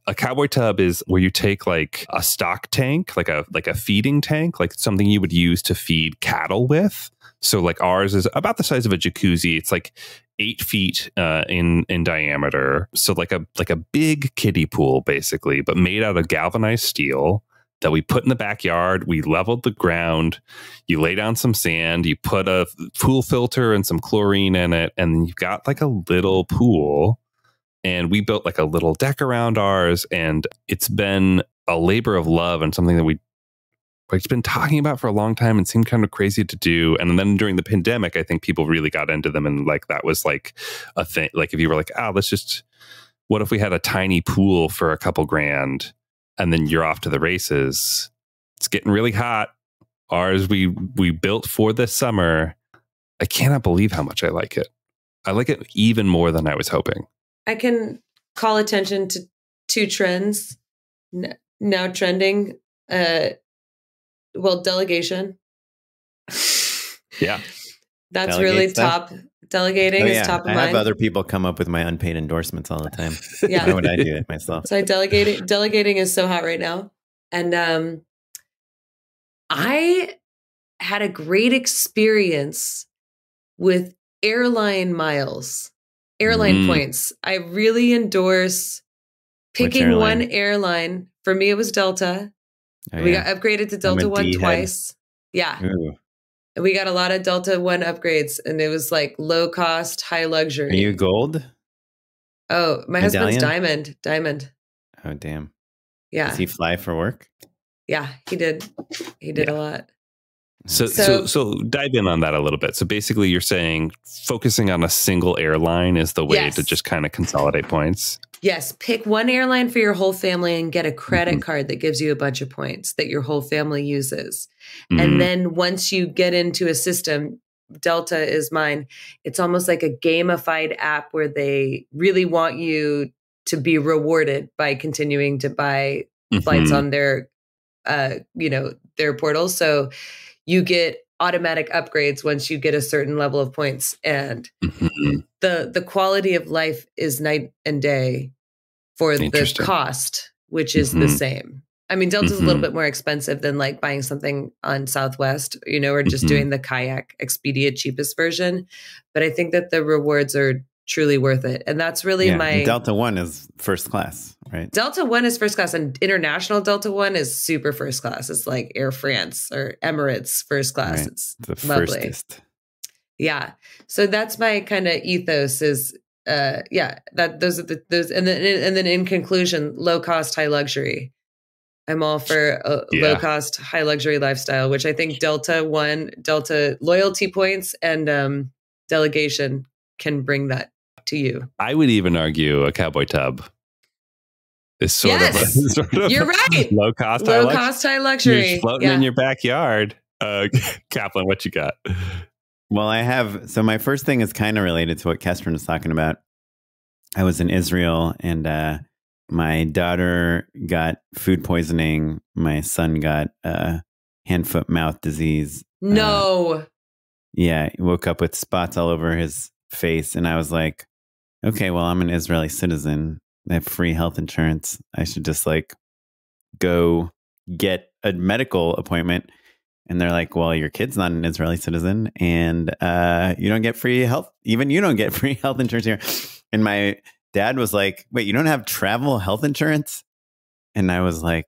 a cowboy tub is where you take like a stock tank, like a feeding tank, like something you would use to feed cattle with. So like ours is about the size of a jacuzzi. It's like 8 feet in diameter. So like a big kiddie pool, basically, but made out of galvanized steel that we put in the backyard. We leveled the ground. You lay down some sand. You put a pool filter and some chlorine in it, and you've got like a little pool. And we built like a little deck around ours, and it's been a labor of love and something that we've been talking about for a long time and seemed kind of crazy to do. And then during the pandemic, I think people really got into them, and like that was like a thing. Like if you were like, what if we had a tiny pool for a couple grand? And then you're off to the races. It's getting really hot. Ours we built for this summer. I cannot believe how much I like it. I like it even more than I was hoping. I can call attention to 2 trends now trending. Delegation. Yeah. That's really top. Delegating is top of mind. I have other people come up with my unpaid endorsements all the time. Yeah. Why would I do it myself? So delegating is so hot right now. And I had a great experience with airline miles, airline points. I really endorse picking one airline. For me, it was Delta. We got upgraded to Delta One twice. Yeah. Ooh. We got a lot of Delta One upgrades, and it was like low cost, high luxury. Are you gold? Oh, my husband's diamond. Oh, damn. Yeah. Does he fly for work? Yeah, he did. He did a lot. So dive in on that a little bit. So basically you're saying focusing on a single airline is the way to just kind of consolidate points. Yes. Pick one airline for your whole family and get a credit card that gives you a bunch of points that your whole family uses. And then once you get into a system, Delta is mine. It's almost like a gamified app where they really want you to be rewarded by continuing to buy flights on their, their portal. So you get automatic upgrades once you get a certain level of points, and the quality of life is night and day for the cost, which is the same. I mean, Delta's a little bit more expensive than like buying something on Southwest, or just doing the Kayak Expedia cheapest version. But I think that the rewards are truly worth it. And that's really my... Delta One is first class, right? Delta One is first class, and international Delta One is super first class. It's like Air France or Emirates first class. Right. It's the lovely. Firstest. Yeah. So that's my kind of ethos is, that those are those. And then in conclusion, low cost, high luxury. I'm all for a low cost, high luxury lifestyle, which I think Delta loyalty points and delegation can bring that to you. I would even argue a cowboy tub is you're right. low cost, high luxury. You're floating in your backyard. Kaplan, what you got? Well, I have. So my first thing is kind of related to what Kestrin was talking about. I was in Israel and my daughter got food poisoning. My son got hand, foot, mouth disease. No. Yeah. He woke up with spots all over his face. And I was like, okay, well, I'm an Israeli citizen. They have free health insurance. I should just like go get a medical appointment. And they're like, well, your kid's not an Israeli citizen and you don't get free health. Even you don't get free health insurance here. And my dad was like, wait, you don't have travel health insurance? And I was like,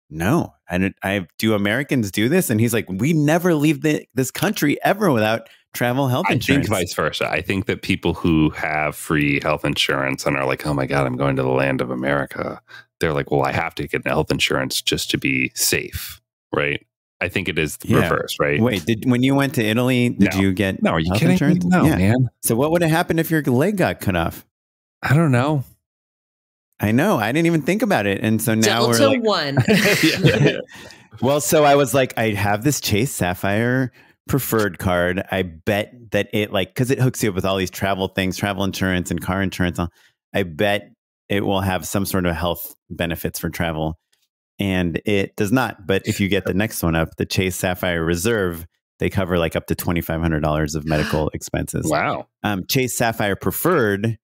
no, I do. Americans do this? And he's like, we never leave this country ever without travel health insurance. I think vice versa. I think that people who have free health insurance and are like, oh my God, I'm going to the land of America. They're like, well, I have to get health insurance just to be safe. Right. I think it is reverse, right? Wait, when you went to Italy, did you get are you health kidding insurance? Me? No, man. So what would have happened if your leg got cut off? I don't know. I know. I didn't even think about it. And so now Delta we're like, 1. Well, so I was like, I have this Chase Sapphire Preferred card. I bet that it because it hooks you up with all these travel things, travel insurance and car insurance. I bet it will have some sort of health benefits for travel. And it does not. But if you get the next one up, the Chase Sapphire Reserve, they cover like up to $2,500 of medical expenses. Wow. Chase Sapphire Preferred,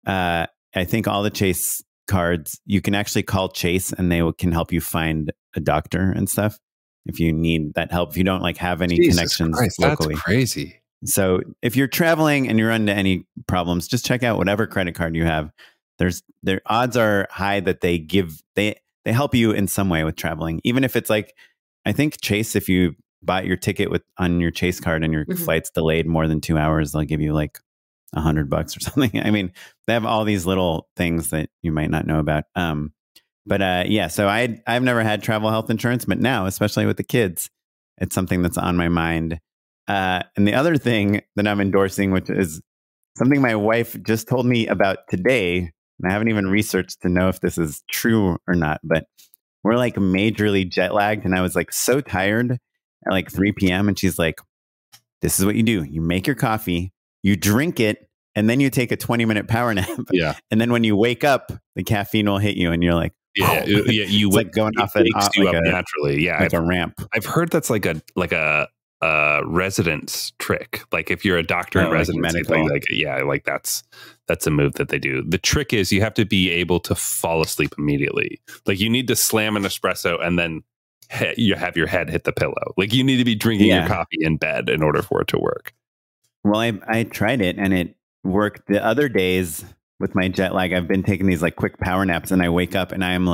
I think all the Chase cards, you can actually call Chase and they can help you find a doctor and stuff if you need that help. If you don't have any connections locally. That's crazy. So if you're traveling and you're into any problems, just check out whatever credit card you have. Their odds are high that they help you in some way with traveling, even if it's I think Chase, if you bought your ticket on your Chase card and your flight's delayed more than 2 hours, they'll give you $100 or something. I mean, they have all these little things that you might not know about. Yeah, so I've never had travel health insurance, but now, especially with the kids, it's something that's on my mind. And the other thing that I'm endorsing, which is something my wife just told me about today, and I haven't even researched to know if this is true or not, but we're majorly jet lagged. And I was so tired at 3 p.m. And she's like, this is what you do. You make your coffee, you drink it, and then you take a 20-minute power nap. Yeah. And then when you wake up, the caffeine will hit you and you're like, yeah, you going off it you up naturally. Yeah. Like a ramp. I've heard that's like a residence trick. Like if you're a doctor in residency, that's a move that they do. The trick is you have to be able to fall asleep immediately. You need to slam an espresso and then you have your head hit the pillow. You need to be drinking your coffee in bed in order for it to work. Well, I tried it and it worked. The other days with my jet lag, I've been taking these quick power naps and I wake up and I am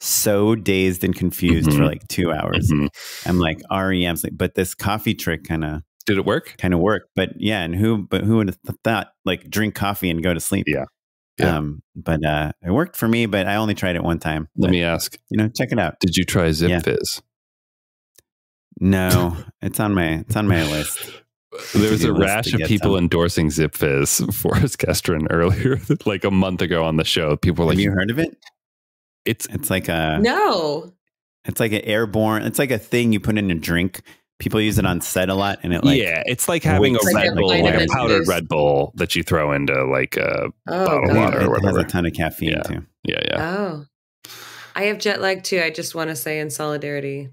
so dazed and confused for 2 hours. I'm REM sleep. But this coffee trick did it work? Kind of worked. But yeah, and who would have thought drink coffee and go to sleep? Yeah. But it worked for me, but I only tried it one time. Let me ask. Check it out. Did you try Zip Fizz? No, it's on my list. There was a rash of people endorsing Zip Fizz for us, Kestrin, earlier, a month ago on the show. People were have you heard of it? It's like a no. It's like an airborne. It's like a thing you put in a drink. People use it on set a lot, and it it's like having a Red Bull, a powdered Red Bull that you throw into a bottle of water or whatever. It has a ton of caffeine too. Yeah. Oh, I have jet lag too. I just want to say in solidarity.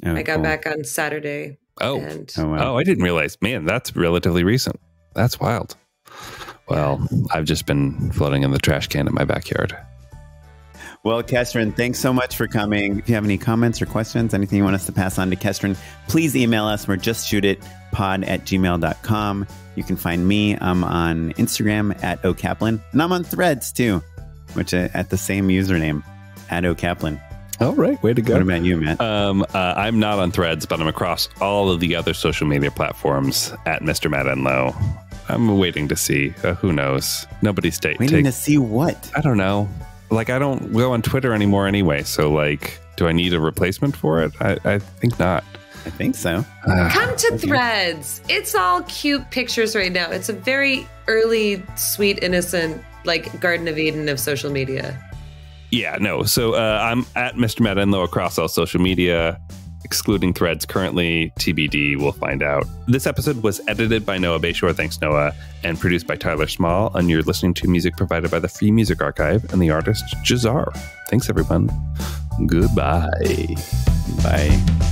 I got back on Saturday. Oh, I didn't realize. Man, that's relatively recent. That's wild. Well, I've just been floating in the trash can in my backyard. Well, Kestrin, thanks so much for coming. If you have any comments or questions, anything you want us to pass on to Kestrin, please email us. We're justshootitpod@gmail.com. You can find me. I'm on Instagram @okaplan, and I'm on Threads too, which at the same username @okaplan. All right, way to go. What about you, Matt? I'm not on Threads, but I'm across all of the other social media platforms @Mr. Matt Enlow. I'm waiting to see. Who knows? Nobody's waiting to see what? I don't know. I don't go on Twitter anymore anyway. So, do I need a replacement for it? I think not. I think so. Come to Threads. It's all cute pictures right now. It's a very early, sweet, innocent, Garden of Eden of social media. Yeah, no. So I'm @Mr. Matt Enlow across all social media. excluding threads. Currently TBD, we'll find out. This episode was edited by Noah Bayshore, thanks Noah, and produced by Tyler Small, and you're listening to music provided by the Free Music Archive and the artist Jazar. Thanks everyone. Goodbye. Bye.